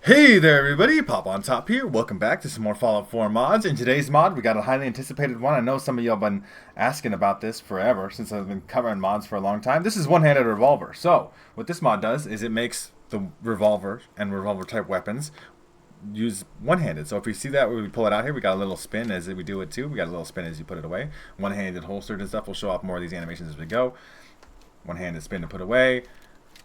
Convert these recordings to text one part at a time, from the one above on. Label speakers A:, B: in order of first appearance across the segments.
A: Hey there everybody, Pop on Top here. Welcome back to some more Fallout 4 mods. In today's mod, we got a highly anticipated one. I know some of y'all been asking about this forever, since I've been covering mods for a long time. This is one-handed revolver. So, what this mod does is it makes the revolver and revolver type weapons use one-handed. So if we see that when we pull it out here, we got a little spin as we do it too. We got a little spin as you put it away. One-handed holstered and stuff. We'll show off more of these animations as we go. One-handed spin to put away.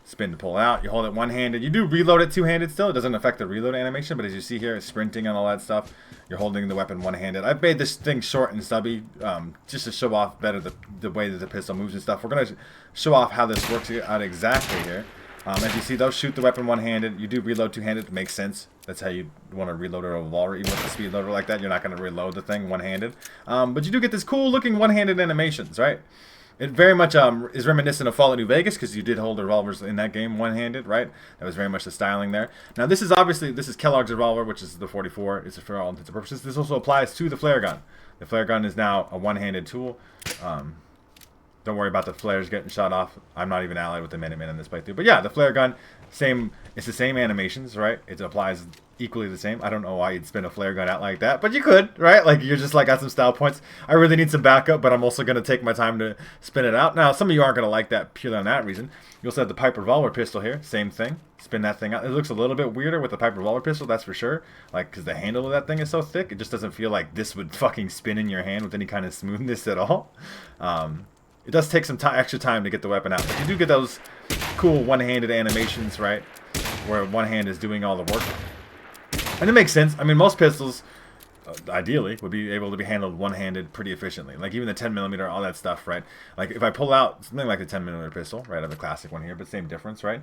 A: Spin to pull out. You hold it one-handed. You do reload it two-handed still. It doesn't affect the reload animation, but as you see here, it's sprinting and all that stuff. You're holding the weapon one-handed. I've made this thing short and stubby just to show off better the way that the pistol moves and stuff. We're going to show off how this works out exactly here. As you see, they'll shoot the weapon one-handed. You do reload two-handed. It makes sense. That's how you want to reload a revolver. Even with a speed loader like that, you're not going to reload the thing one-handed. But you do get this cool-looking one-handed animations, right? It very much is reminiscent of Fallout New Vegas because you did hold the revolvers in that game one-handed, right? That was very much the styling there. Now this is Kellogg's revolver, which is the 44. It's for all intents and purposes. This also applies to the flare gun. The flare gun is now a one-handed tool. Don't worry about the flares getting shot off. I'm not even allied with the Minutemen in this playthrough. But yeah, the flare gun, it's the same animations, right? It applies equally the same. I don't know why you'd spin a flare gun out like that, but you could, right? Like, you're just like, got some style points. I really need some backup, but I'm also going to take my time to spin it out. Now, some of you aren't going to like that purely on that reason. You also have the pipe revolver pistol here. Same thing. Spin that thing out. It looks a little bit weirder with the pipe revolver pistol, that's for sure. Like, because the handle of that thing is so thick, it just doesn't feel like this would fucking spin in your hand with any kind of smoothness at all. It does take some extra time to get the weapon out, but you do get those cool one-handed animations, right? Where one hand is doing all the work. And it makes sense. I mean, most pistols, ideally, would be able to be handled one-handed pretty efficiently. Like even the 10mm, all that stuff, right? Like if I pull out something like the 10mm pistol, right? I have a classic one here, but same difference, right?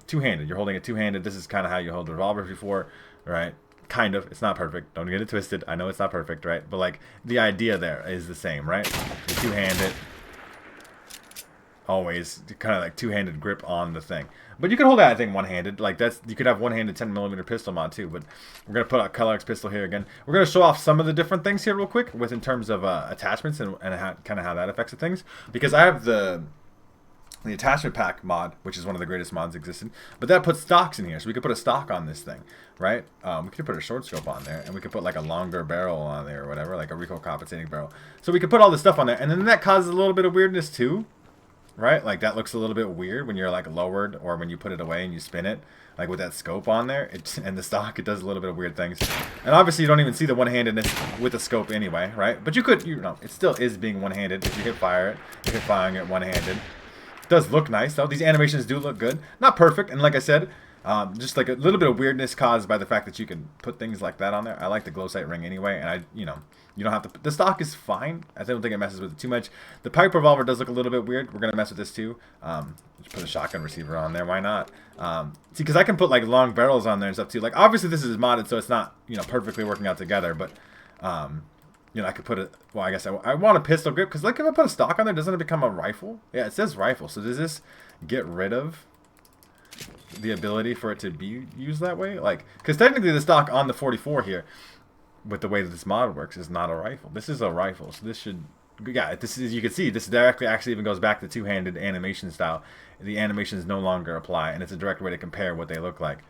A: Two-handed. You're holding it two-handed. This is kind of how you hold the revolver before, right? Kind of. It's not perfect. Don't get it twisted. I know it's not perfect, right? But like the idea there is the same, right? You two-handed. Always kind of like two-handed grip on the thing, but you can hold that thing one-handed. Like you could have one-handed 10mm pistol mod too. But we're gonna put a Kellogg's pistol here again. We're gonna show off some of the different things here real quick, in terms of attachments and kind of how that affects the things. Because I have the attachment pack mod, which is one of the greatest mods existing, but that puts stocks in here, so we could put a stock on this thing, right? We could put a short scope on there, and we could put like a longer barrel on there or whatever, like a recoil compensating barrel. So we could put all this stuff on there, and then that causes a little bit of weirdness too. Right? Like that looks a little bit weird when you're like lowered or when you put it away and you spin it. Like with that scope on there and the stock, it does a little bit of weird things. And obviously you don't even see the one-handedness with the scope anyway, right? But you could, it still is being one-handed. If you hit fire it, you hit firing it one-handed. It does look nice though. These animations do look good. Not perfect, and like I said, just like a little bit of weirdness caused by the fact that you can put things like that on there. I like the glow sight ring anyway, and you don't have to. The stock is fine. I don't think it messes with it too much. The pipe revolver does look a little bit weird. We're gonna mess with this too. Just put a shotgun receiver on there. Why not? See, because I can put like long barrels on there and stuff too. Like obviously this is modded, so it's not perfectly working out together. But I could put it. Well, I guess I want a pistol grip because like if I put a stock on there, doesn't it become a rifle? Yeah, it says rifle. So does this get rid of the ability for it to be used that way? Like, because technically the stock on the 44 here, with the way that this mod works, is not a rifle. This is a rifle, so this should, yeah, this is, you can see this directly actually even goes back to two-handed animation style. The animations no longer apply, and it's a direct way to compare what they look like.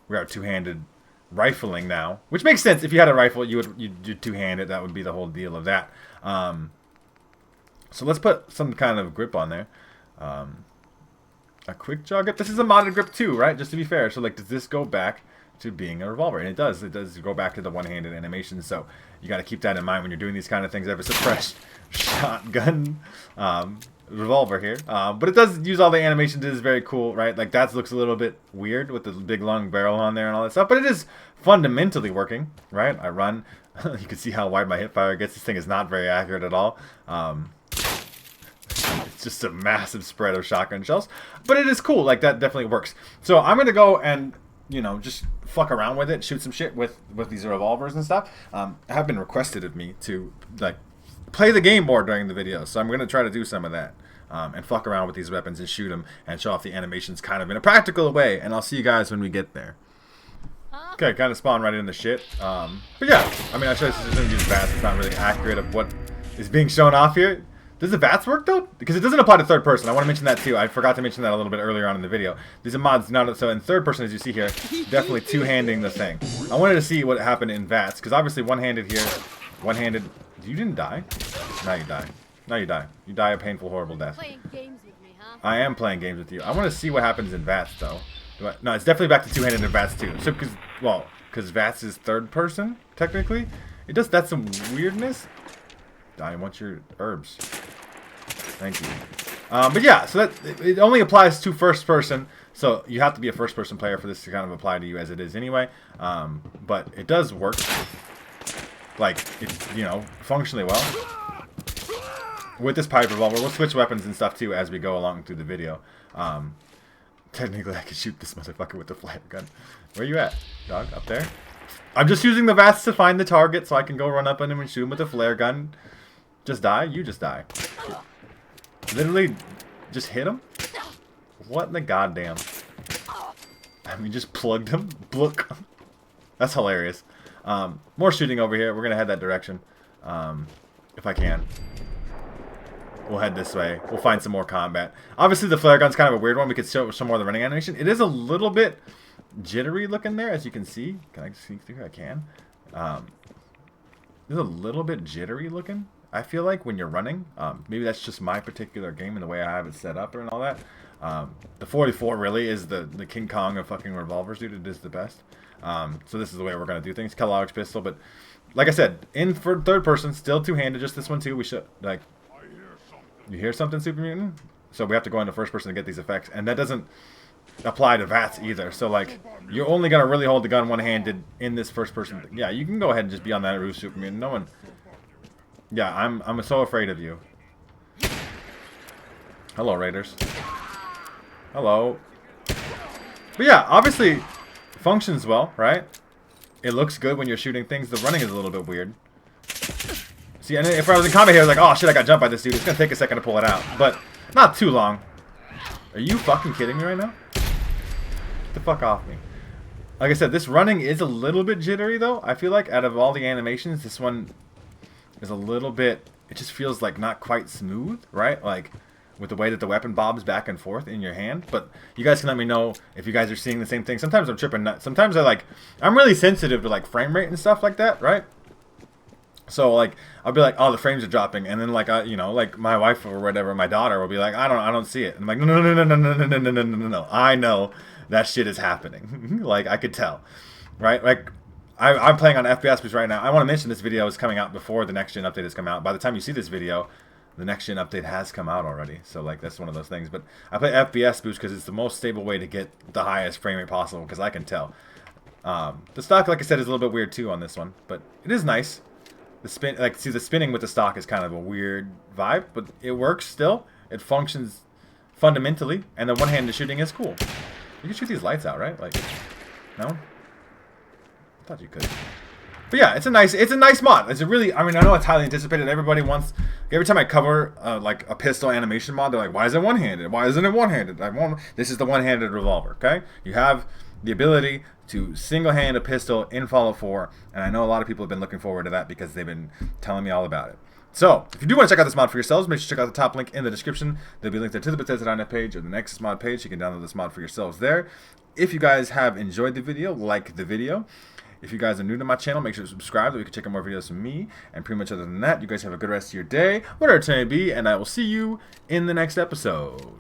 A: We are two-handed rifling now, which makes sense. If you had a rifle, you'd do two-handed. That would be the whole deal of that. So let's put some kind of grip on there. A quick jog grip. This is a modded grip too, right? Just to be fair. So like, does this go back to being a revolver? And it does. It does go back to the one-handed animation. So you got to keep that in mind when you're doing these kind of things. I have a suppressed shotgun revolver here, but it does use all the animations. It is very cool, right? Like that looks a little bit weird with the big long barrel on there and all that stuff, but it is fundamentally working, right? I run. You can see how wide my hip fire gets. This thing is not very accurate at all. It's just a massive spread of shotgun shells, but it is cool. Like that definitely works. So I'm gonna go and just fuck around with it, shoot some shit with these revolvers and stuff. Have been requested of me to like play the game more during the video, so I'm gonna try to do some of that and fuck around with these weapons and shoot them and show off the animations kind of in a practical way. And I'll see you guys when we get there. Okay, kind of spawn right into shit. But yeah, I mean, I should use VATS. It's not really accurate of what is being shown off here. Does the VATS work though? because it doesn't apply to third person. I want to mention that too. I forgot to mention that a little bit earlier on in the video. These are mods not so in third person, as you see here, definitely two-handing the thing. I wanted to see what happened in VATS, because obviously one-handed here, one-handed. You didn't die? Now you die. Now you die. You die a painful, horrible death.
B: Playing games with me, huh?
A: I am playing games with you. I want to see what happens in VATS though. No, it's definitely back to two-handed in VATS too. So because VATS is third person technically, it does that's some weirdness. I want your herbs. Thank you. But yeah, so that it only applies to first person. So you have to be a first person player for this to kind of apply to you as it is anyway. But it does work. Like, functionally well. With this pipe revolver, we'll switch weapons and stuff too as we go along through the video. Technically, I could shoot this motherfucker with the flare gun. Where you at, dog? Up there? I'm just using the VATS to find the target so I can go run up on him and shoot him with a flare gun. Just die? You just die. Literally, just hit him? What in the goddamn? I mean, just plugged him? Look. That's hilarious. More shooting over here. We're going to head that direction. If I can. We'll head this way. We'll find some more combat. Obviously, the flare gun's kind of a weird one. We could show some more of the running animation. It is a little bit jittery looking there, as you can see. Can I see through? I can. It's a little bit jittery looking, I feel like, when you're running. Maybe that's just my particular game and the way I have it set up and all that. The 44 really is the King Kong of fucking revolvers, dude. It is the best. So this is the way we're going to do things. Kellogg's pistol, but like I said, in for third person, still two-handed, just this one too. We should, like, you hear something, Super Mutant? So we have to go into first person to get these effects, and that doesn't apply to VATS either. So like, you're only gonna really hold the gun one-handed in this first person. Yeah, you can go ahead and just be on that roof, Super Mutant. No one. Yeah, I'm so afraid of you. Hello, Raiders. Hello. But yeah, obviously functions well, right? It looks good when you're shooting things. The running is a little bit weird. See, and if I was in combat here, I was like, oh shit, I got jumped by this dude. It's gonna take a second to pull it out, but not too long. Are you fucking kidding me right now? Get the fuck off me. Like I said, this running is a little bit jittery though. I feel like out of all the animations, this one is a little bit, it just feels like not quite smooth, right? Like with the way that the weapon bobs back and forth in your hand. But you guys can let me know if you guys are seeing the same thing. Sometimes I'm tripping nuts. Sometimes I'm really sensitive to like frame rate and stuff like that, right? So like I'll be like, oh, the frames are dropping, and then like like my wife or whatever, my daughter will be like, I don't see it. And I'm like, no, I know that shit is happening. Like I could tell, right? Like I'm playing on FPS boost right now. I want to mention this video is coming out before the next gen update has come out. By the time you see this video, the next gen update has come out already. So like that's one of those things. But I play FPS boost because it's the most stable way to get the highest frame rate possible. Because I can tell. The stock, like I said, is a little bit weird too on this one, but it is nice. The spin, like, see, the spinning with the stock is kind of a weird vibe, but it works still. It functions fundamentally, and the one-handed shooting is cool. You can shoot these lights out, right? Like, no? I thought you could. But yeah, it's a nice mod. It's a really, I mean, I know it's highly anticipated. Everybody wants, every time I cover like a pistol animation mod, they're like, why is it one-handed? Why isn't it one-handed? This is the one-handed revolver, okay? You have the ability to single-hand a pistol in Fallout 4, and I know a lot of people have been looking forward to that because they've been telling me all about it. So, if you do want to check out this mod for yourselves, make sure to check out the top link in the description. There'll be a link there to the Bethesda.net page or the Nexus mod page. You can download this mod for yourselves there. If you guys have enjoyed the video, like the video. If you guys are new to my channel, make sure to subscribe so we can check out more videos from me. And pretty much other than that, you guys have a good rest of your day, whatever it may be, and I will see you in the next episode.